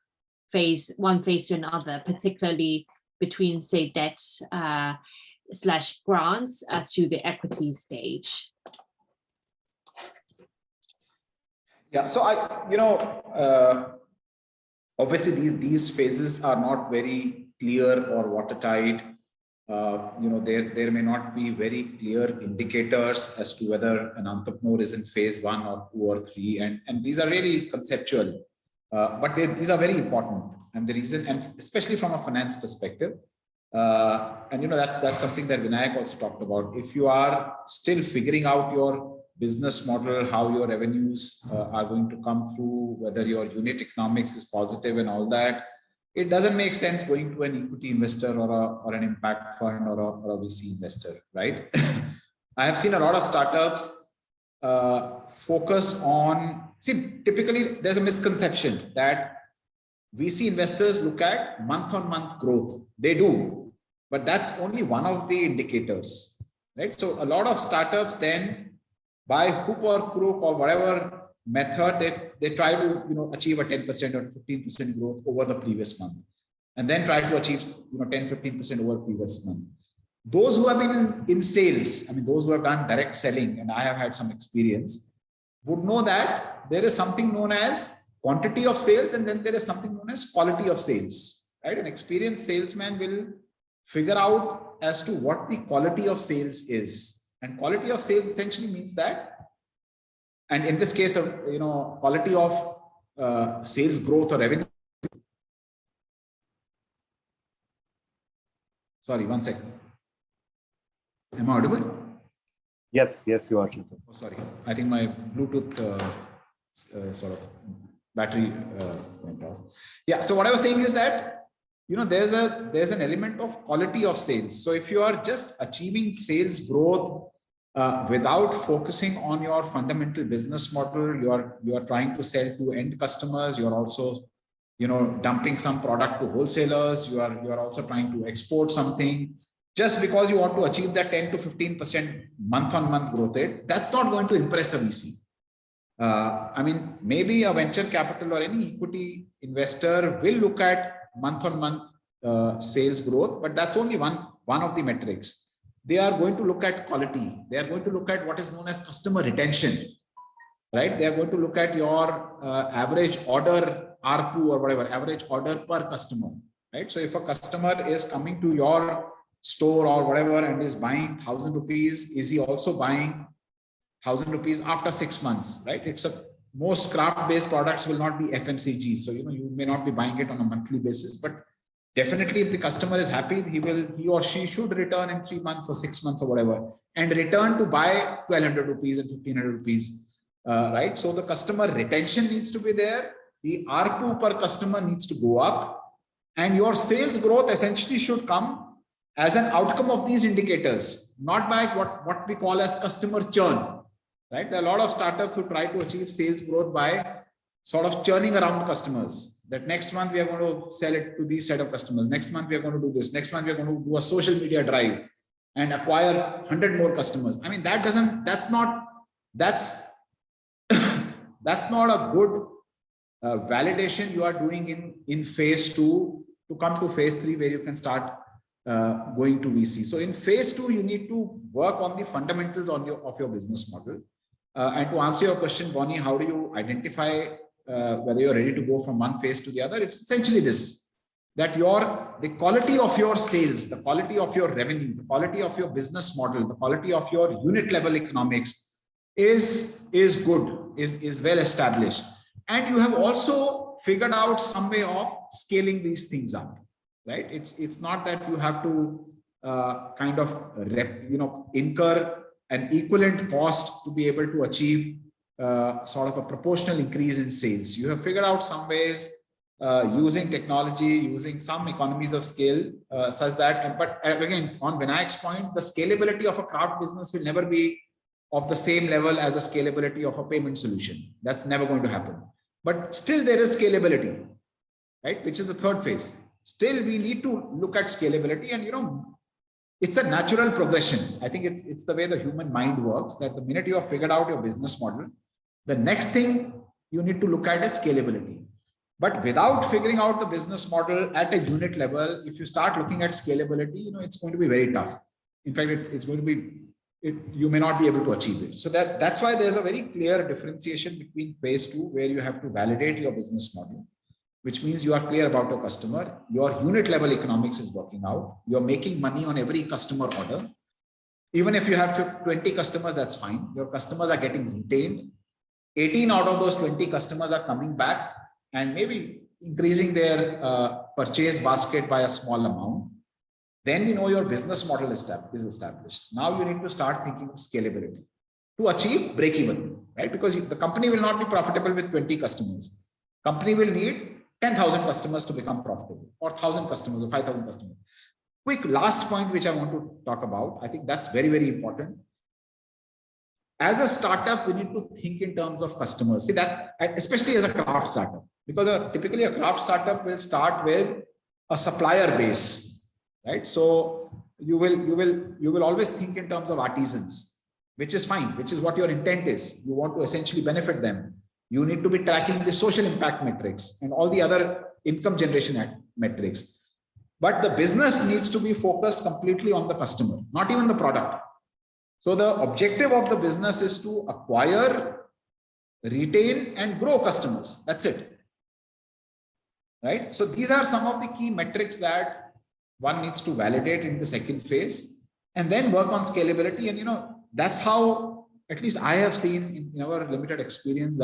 [SPEAKER 2] one phase to another, particularly between, say, debt slash grants to the equity stage?
[SPEAKER 4] Yeah, so obviously these phases are not very clear or watertight. There may not be very clear indicators as to whether an entrepreneur is in phase 1 or 2 or 3, and these are really conceptual, but these are very important. And the reason, and especially from a finance perspective, and that's something that Vinayak also talked about. If you are still figuring out your business model, how your revenues are going to come through, whether your unit economics is positive and all that, it doesn't make sense going to an equity investor or an impact fund or a VC investor, right? I have seen a lot of startups focus on, typically there's a misconception that VC investors look at month-on-month growth. They do, but that's only one of the indicators, right? So a lot of startups then, by hook or crook or whatever method, they try to achieve a 10% or 15% growth over the previous month, and then try to achieve 10-15% over previous month. Those who have been in sales, I mean those who have done direct selling, and I have had some experience, would know that there is something known as quantity of sales, and then there is something known as quality of sales, right? An experienced salesman will figure out as to what the quality of sales is. And quality of sales essentially means that, and in this case of quality of sales growth or revenue. Sorry, one second. Am I audible?
[SPEAKER 3] Yes, you are.
[SPEAKER 4] Oh, sorry, I think my Bluetooth sort of battery went off. Yeah. So what I was saying is that there's an element of quality of sales. So if you are just achieving sales growth without focusing on your fundamental business model, you are trying to sell to end customers. You are also dumping some product to wholesalers. You are also trying to export something. Just because you want to achieve that 10 to 15% month-on-month growth rate, that's not going to impress a VC. I mean, maybe a venture capital or any equity investor will look at month-on-month sales growth, but that's only one of the metrics. They are going to look at quality. They are going to look at what is known as customer retention, right? They are going to look at your average order ARPU or whatever, average order per customer, right? So if a customer is coming to your store or whatever and is buying 1,000 rupees, is he also buying 1,000 rupees after 6 months, right? Most craft-based products will not be FMCG. So, you may not be buying it on a monthly basis, but definitely if the customer is happy, he or she should return in 3 months or 6 months or whatever, and return to buy 1,200 rupees and 1,500 rupees, right? So the customer retention needs to be there. The ARPU per customer needs to go up, and your sales growth essentially should come as an outcome of these indicators, not by what we call as customer churn, right? There are a lot of startups who try to achieve sales growth by sort of churning around customers. That next month we are going to sell it to these set of customers. Next month we are going to do this. Next month we are going to do a social media drive and acquire 100 more customers. I mean, that's not a good validation you are doing in phase 2 to come to phase 3, where you can start going to VC. So in phase 2, you need to work on the fundamentals of your business model. And to answer your question, Bonnie, how do you identify whether you're ready to go from one phase to the other? It's essentially this, that the quality of your sales, the quality of your revenue, the quality of your business model, the quality of your unit level economics is good, is well established. And you have also figured out some way of scaling these things up, right? It's not that you have to kind of incur an equivalent cost to be able to achieve sort of a proportional increase in sales. You have figured out some ways using technology, using some economies of scale, such that, but again, on Vinayak's point, the scalability of a craft business will never be of the same level as a scalability of a payment solution. That's never going to happen. But still there is scalability, right? Which is the third phase. Still, we need to look at scalability, and it's a natural progression. I think it's the way the human mind works, that the minute you have figured out your business model, the next thing you need to look at is scalability. But without figuring out the business model at a unit level, if you start looking at scalability, it's going to be very tough. In fact, it's going to be, you may not be able to achieve it. So that's why there's a very clear differentiation between phase 2, where you have to validate your business model, which means you are clear about your customer, your unit level economics is working out, you're making money on every customer order. Even if you have 20 customers, that's fine. Your customers are getting retained. 18 out of those 20 customers are coming back and maybe increasing their purchase basket by a small amount. Then your business model is established. Now you need to start thinking of scalability to achieve break even, right? Because the company will not be profitable with 20 customers. Company will need 10,000 customers to become profitable, or 1,000 customers or 5,000 customers. Quick last point, which I want to talk about. I think that's very, very important. As a startup, we need to think in terms of customers. See that, especially as a craft startup, because typically a craft startup will start with a supplier base, right? So you will always think in terms of artisans, which is fine, which is what your intent is. You want to essentially benefit them. You need to be tracking the social impact metrics and all the other income generation metrics. But the business needs to be focused completely on the customer, not even the product. So the objective of the business is to acquire, retain, and grow customers. That's it. Right? So these are some of the key metrics that one needs to validate in the second phase, and then work on scalability. And that's how, at least I have seen in our limited experience,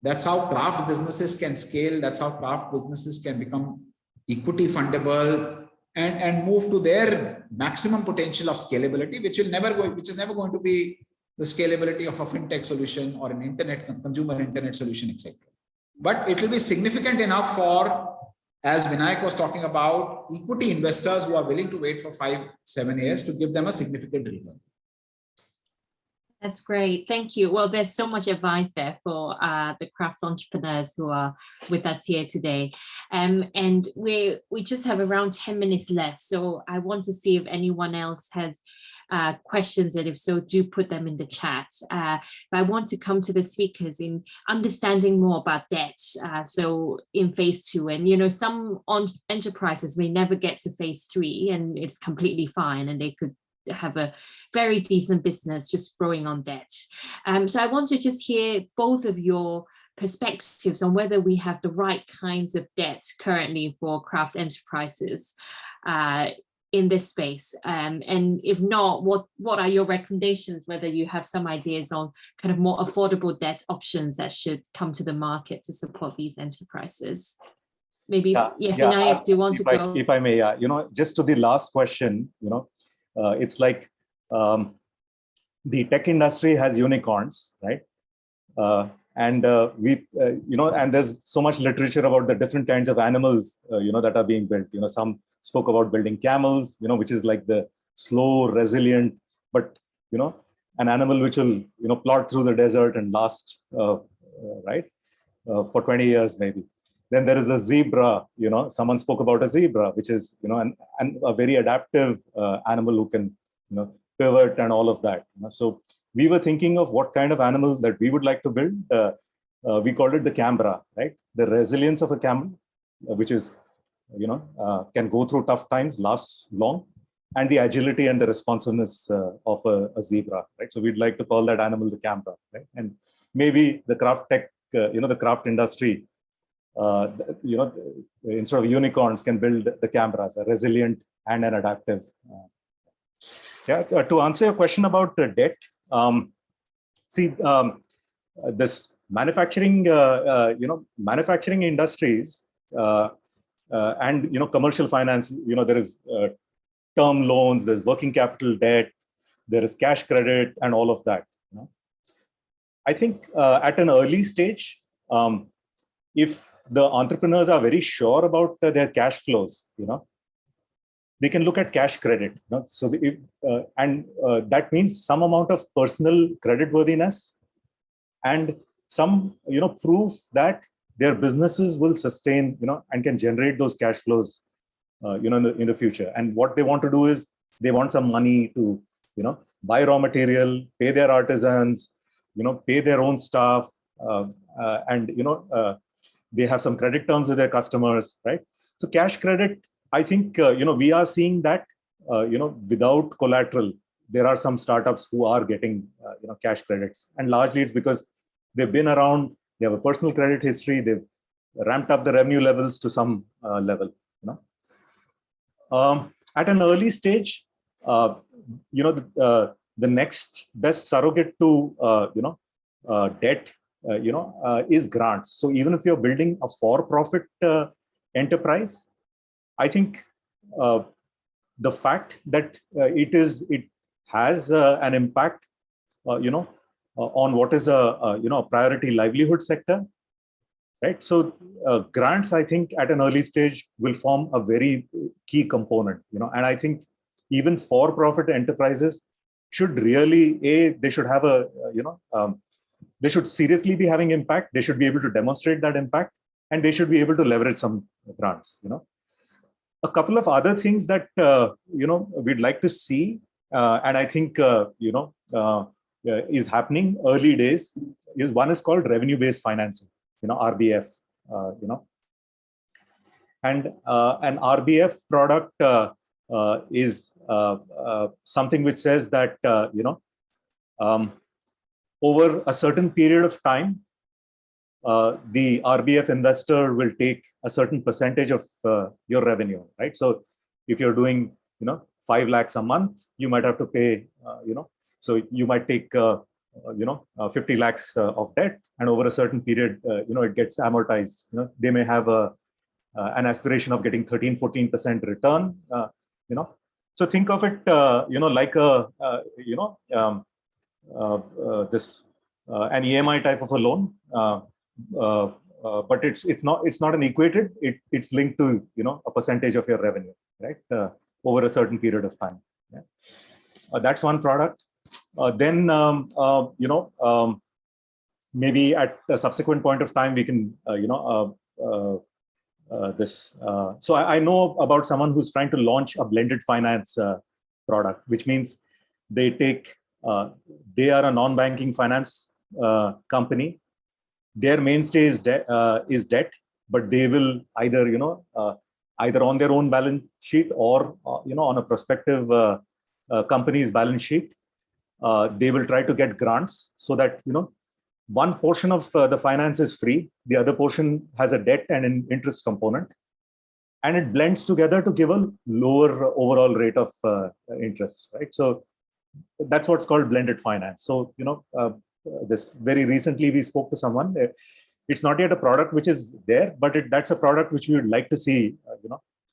[SPEAKER 4] that's how craft businesses can scale. That's how craft businesses can become equity fundable and move to their maximum potential of scalability, which is never going to be the scalability of a fintech solution or an consumer internet solution, etc. But it will be significant enough for, as Vinayak was talking about, equity investors who are willing to wait for 5-7 years to give them a significant return.
[SPEAKER 2] That's great. Thank you. Well, there's so much advice there for the craft entrepreneurs who are with us here today. And we just have around 10 minutes left. So I want to see if anyone else has questions, and if so, do put them in the chat. But I want to come to the speakers in understanding more about debt. So in phase 2, and some enterprises may never get to phase 3, and it's completely fine, and they could have a very decent business just growing on debt. So I want to just hear both of your perspectives on whether we have the right kinds of debt currently for craft enterprises in this space, and if not, what are your recommendations, whether you have some ideas on kind of more affordable debt options that should come to the market to support these enterprises? Maybe, Vinayak, do you want to go?
[SPEAKER 3] If I may, just to the last question, it's like the tech industry has unicorns, right? And there's so much literature about the different kinds of animals, that are being built. Some spoke about building camels, which is like the slow, resilient, but an animal which will, plod through the desert and last, right, for 20 years maybe. Then there is the zebra. Someone spoke about a zebra, which is, a very adaptive animal who can, pivot and all of that. So we were thinking of what kind of animals that we would like to build. We called it the Canberra, right? The resilience of a camel, which is, can go through tough times, lasts long, and the agility and the responsiveness of a zebra, right? So we'd like to call that animal the Canberra, right? And maybe the craft tech, the craft industry, instead of unicorns, can build the Canberras, a resilient and an adaptive. To answer your question about debt, this manufacturing, manufacturing industries and commercial finance. There is term loans, there's working capital debt, there is cash credit, and all of that. I think at an early stage, if the entrepreneurs are very sure about their cash flows, they can look at cash credit. So that means some amount of personal creditworthiness and some proof that their businesses will sustain and can generate those cash flows in the future. And what they want to do is They want some money to, buy raw material, pay their artisans, pay their own staff, and they have some credit terms with their customers, right? So cash credit, I think we are seeing that without collateral, there are some startups who are getting cash credits, and largely it's because they've been around, they have a personal credit history, they've ramped up the revenue levels to some level. At an early stage, the next best surrogate to debt is grants. So even if you're building a for-profit enterprise, I think the fact that it has an impact, on what is a priority livelihood sector, right? So grants, I think, at an early stage will form a very key component, and I think even for-profit enterprises should really, they should have a, they should seriously be having impact. They should be able to demonstrate that impact, and they should be able to leverage some grants. A couple of other things that we'd like to see, and I think is happening early days. One is called revenue-based financing, RBF, and an RBF product is something which says that over a certain period of time, the RBF investor will take a certain percentage of your revenue, right? So if you're doing 5 lakhs a month, you might have to pay so you might take 50 lakhs of debt, and over a certain period it gets amortized. They may have an aspiration of getting 13-14% return. So think of it like a this an EMI type of a loan, but it's not an equated. It's linked to a percentage of your revenue, right, over a certain period of time. Yeah. That's one product. Then maybe at a subsequent point of time we can this. So I know about someone who's trying to launch a blended finance product, which means they take they are a non-banking finance company. Their mainstay is debt, but they will either either on their own balance sheet or on a prospective company's balance sheet, they will try to get grants so that one portion of the finance is free, the other portion has a debt and an interest component, and it blends together to give a lower overall rate of interest, right? So that's what's called blended finance. So this very recently we spoke to someone. It's not yet a product which is there, but that's a product which we would like to see,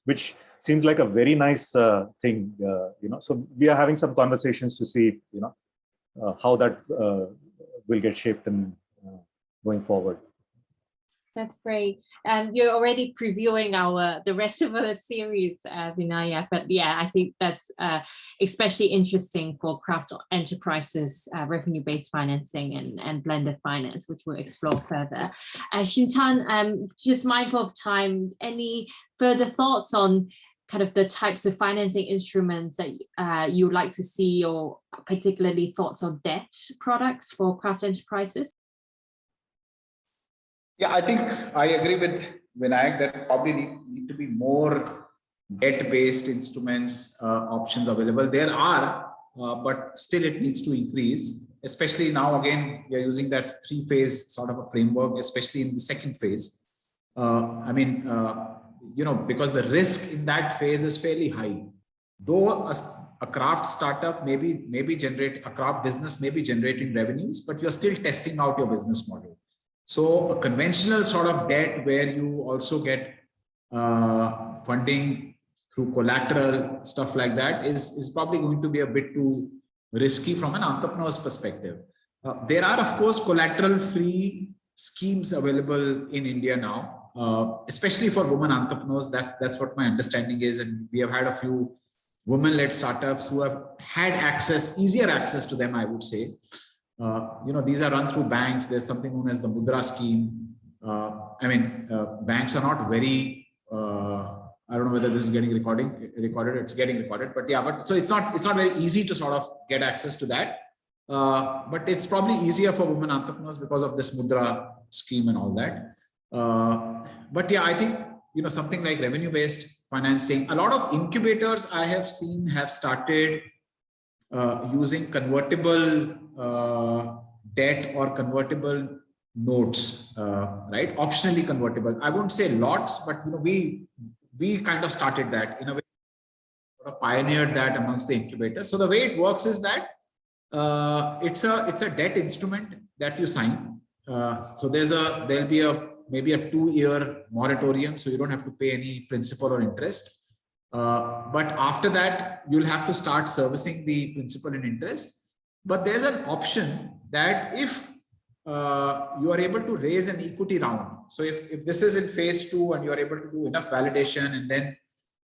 [SPEAKER 3] which seems like a very nice thing, So we are having some conversations to see, how that will get shaped and going forward.
[SPEAKER 2] That's great. You're already previewing the rest of the series, Vinayak, but yeah, I think that's especially interesting for craft enterprises, revenue-based financing and blended finance, which we'll explore further. Chintan, just mindful of time, any further thoughts on kind of the types of financing instruments that you would like to see, or particularly thoughts on debt products for craft enterprises?
[SPEAKER 4] Yeah, I think I agree with Vinayak that probably need to be more debt-based instruments options available. There are, but still it needs to increase. Especially now, again, we are using that 3-phase sort of a framework, especially in the second phase. Because the risk in that phase is fairly high. Though a craft startup a craft business may be generating revenues, but you're still testing out your business model. So a conventional sort of debt where you also get funding through collateral, stuff like that is probably going to be a bit too risky from an entrepreneur's perspective. There are, of course, collateral-free schemes available in India now, especially for women entrepreneurs. That's what my understanding is. And we have had a few women-led startups who have had easier access to them, I would say. These are run through banks. There's something known as the Mudra scheme. Banks are not very, I don't know whether this is getting recorded. It's getting recorded, but yeah, but so it's not very easy to sort of get access to that. But it's probably easier for women entrepreneurs because of this Mudra scheme and all that. But yeah, I think, you know, something like revenue-based financing, a lot of incubators I have seen have started using convertible debt or convertible notes, right? Optionally convertible. I won't say lots, but you know, we kind of started that in a way, sort of pioneered that amongst the incubators. So the way it works is that it's a debt instrument that you sign. So there'll be maybe a 2-year moratorium, so you don't have to pay any principal or interest. But after that, you'll have to start servicing the principal and interest. But there's an option that if you are able to raise an equity round, so if this is in phase 2 and you are able to do enough validation and then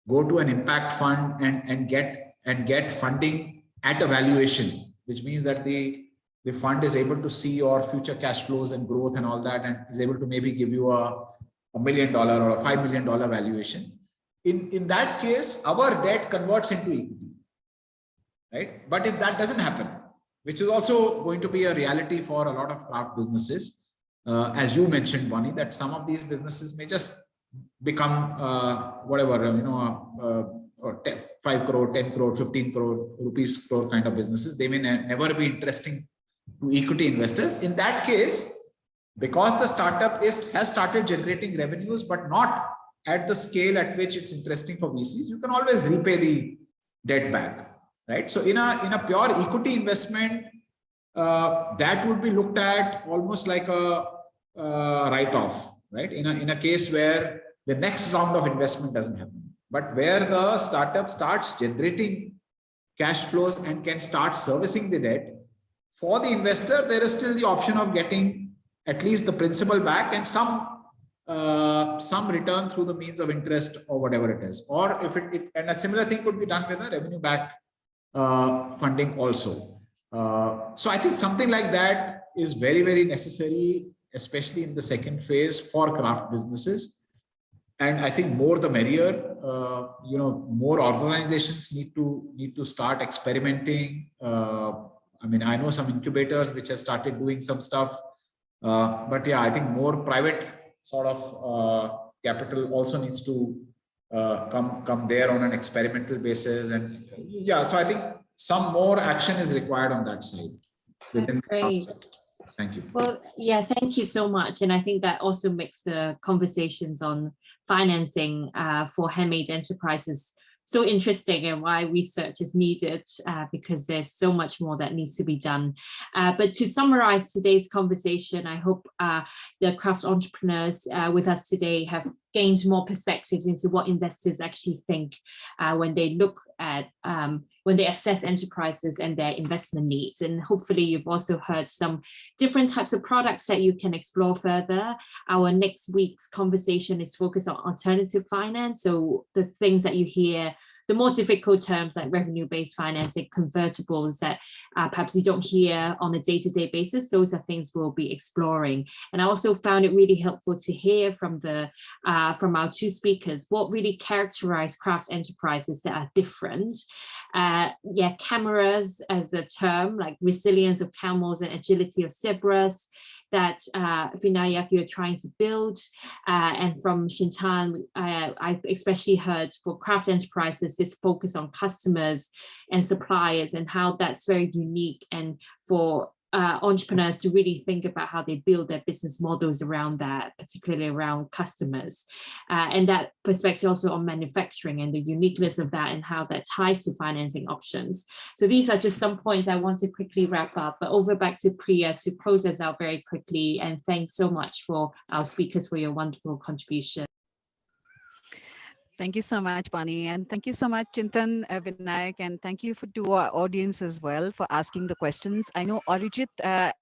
[SPEAKER 4] go to an impact fund and get funding at a valuation, which means that the fund is able to see your future cash flows and growth and all that, and is able to maybe give you a $1 million or a $5 million valuation. In that case, our debt converts into equity, right? But if that doesn't happen, which is also going to be a reality for a lot of craft businesses, as you mentioned, Bonnie, that some of these businesses may just become whatever, you know, or 5 crore, 10 crore, 15 crore rupees crore kind of businesses. They may never be interesting to equity investors. In that case, because the startup has started generating revenues, but not at the scale at which it's interesting for VCs, you can always repay the debt back, right? So in a pure equity investment, that would be looked at almost like a write-off, right? In a case where the next round of investment doesn't happen, but where the startup starts generating cash flows and can start servicing the debt, for the investor, there is still the option of getting at least the principal back and some return through the means of interest or whatever it is. Or if and a similar thing could be done with a revenue back funding also. So I think something like that is very, very necessary, especially in the second phase for craft businesses. And I think more the merrier. You know, more organizations need to start experimenting. I mean, I know some incubators which have started doing some stuff, but yeah, I think more private sort of capital also needs to come there on an experimental basis. And yeah, so I think some more action is required on that side.
[SPEAKER 2] That's great.
[SPEAKER 4] Thank you.
[SPEAKER 2] Well, yeah, thank you so much. And I think that also makes the conversations on financing for handmade enterprises so interesting, and why research is needed, because there's so much more that needs to be done. But to summarize today's conversation, I hope the craft entrepreneurs with us today have gained more perspectives into what investors actually think when they look at when they assess enterprises and their investment needs. And hopefully you've also heard some different types of products that you can explore further. Our next week's conversation is focused on alternative finance. So the things that you hear, the more difficult terms like revenue-based financing, convertibles that perhaps you don't hear on a day-to-day basis, those are things we'll be exploring. And I also found it really helpful to hear from from our two speakers what really characterize craft enterprises that are different. Yeah, cameras as a term, like resilience of camels and agility of zebras, that Vinayak you're trying to build. And from Chintan, I especially heard for craft enterprises, this focus on customers and suppliers and how that's very unique, and for entrepreneurs to really think about how they build their business models around that, particularly around customers. And that perspective also on manufacturing and the uniqueness of that and how that ties to financing options. So these are just some points I want to quickly wrap up, but over back to Priya to close us out very quickly. And thanks so much for our speakers for your wonderful contribution.
[SPEAKER 1] Thank you so much, Bonnie. And thank you so much, Chintan, Vinayak, and thank you to our audience as well for asking the questions. I know Arijit, I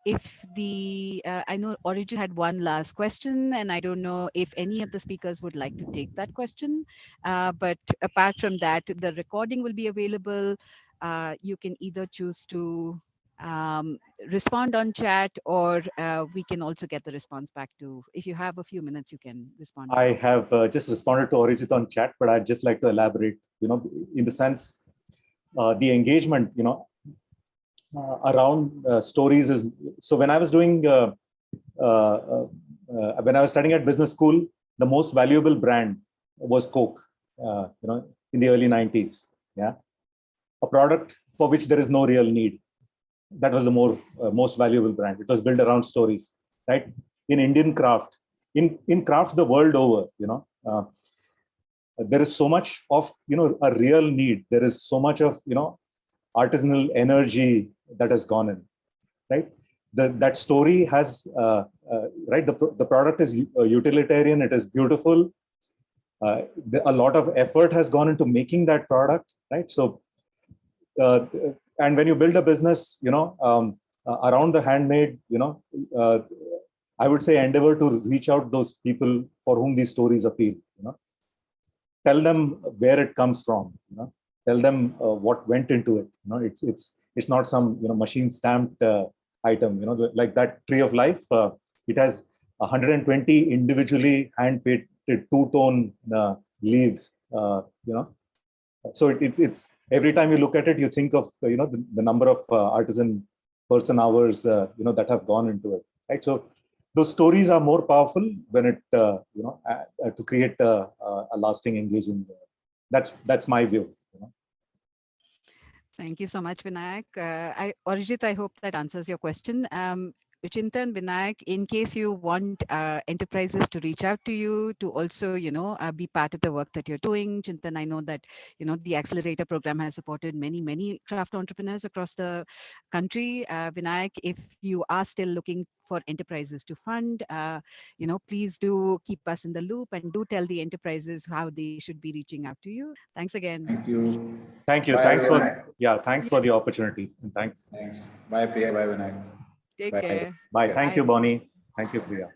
[SPEAKER 1] know Arijit had one last question, and I don't know if any of the speakers would like to take that question. But apart from that, the recording will be available. You can either choose to respond on chat, or we can also get the response back to. If you have a few minutes, you can respond.
[SPEAKER 3] I have just responded to Arijit on chat, but I'd just like to elaborate, in the sense, the engagement, around stories is, so when I was doing, when I was studying at business school, the most valuable brand was Coke, in the early 90s. Yeah. A product for which there is no real need. That was the most valuable brand. It was built around stories, right? In Indian craft, in crafts the world over, there is so much of, a real need. There is so much of, artisanal energy that has gone in, right? That story has, right? The product is utilitarian. It is beautiful. A lot of effort has gone into making that product, right? So, and when you build a business, around the handmade, I would say endeavor to reach out those people for whom these stories appeal. Tell them where it comes from. Tell them what went into it. It's not some machine stamped item. Like that tree of life. It has 120 individually hand painted two-tone leaves. So it's every time you look at it, you think of the number of artisan person hours that have gone into it, right? So those stories are more powerful when it to create a lasting engaging. That's my view.
[SPEAKER 1] Thank you so much, Vinayak. Arijit, I hope that answers your question. Chintan, Vinayak, in case you want enterprises to reach out to you to also, be part of the work that you're doing. Chintan, I know that, the Accelerator program has supported many, many craft entrepreneurs across the country. Vinayak, if you are still looking for enterprises to fund, please do keep us in the loop and do tell the enterprises how they should be reaching out to you. Thanks again.
[SPEAKER 4] Thank you.
[SPEAKER 3] Thank you.
[SPEAKER 4] Bye,
[SPEAKER 3] Thanks
[SPEAKER 4] everyone.
[SPEAKER 3] thanks for the opportunity. And thanks.
[SPEAKER 4] Thanks. Bye, Priya. Bye, Vinayak.
[SPEAKER 1] Take
[SPEAKER 4] Bye.
[SPEAKER 1] care.
[SPEAKER 3] Bye. Thank you,
[SPEAKER 1] Bye.
[SPEAKER 3] Bonnie. Thank you, Priya.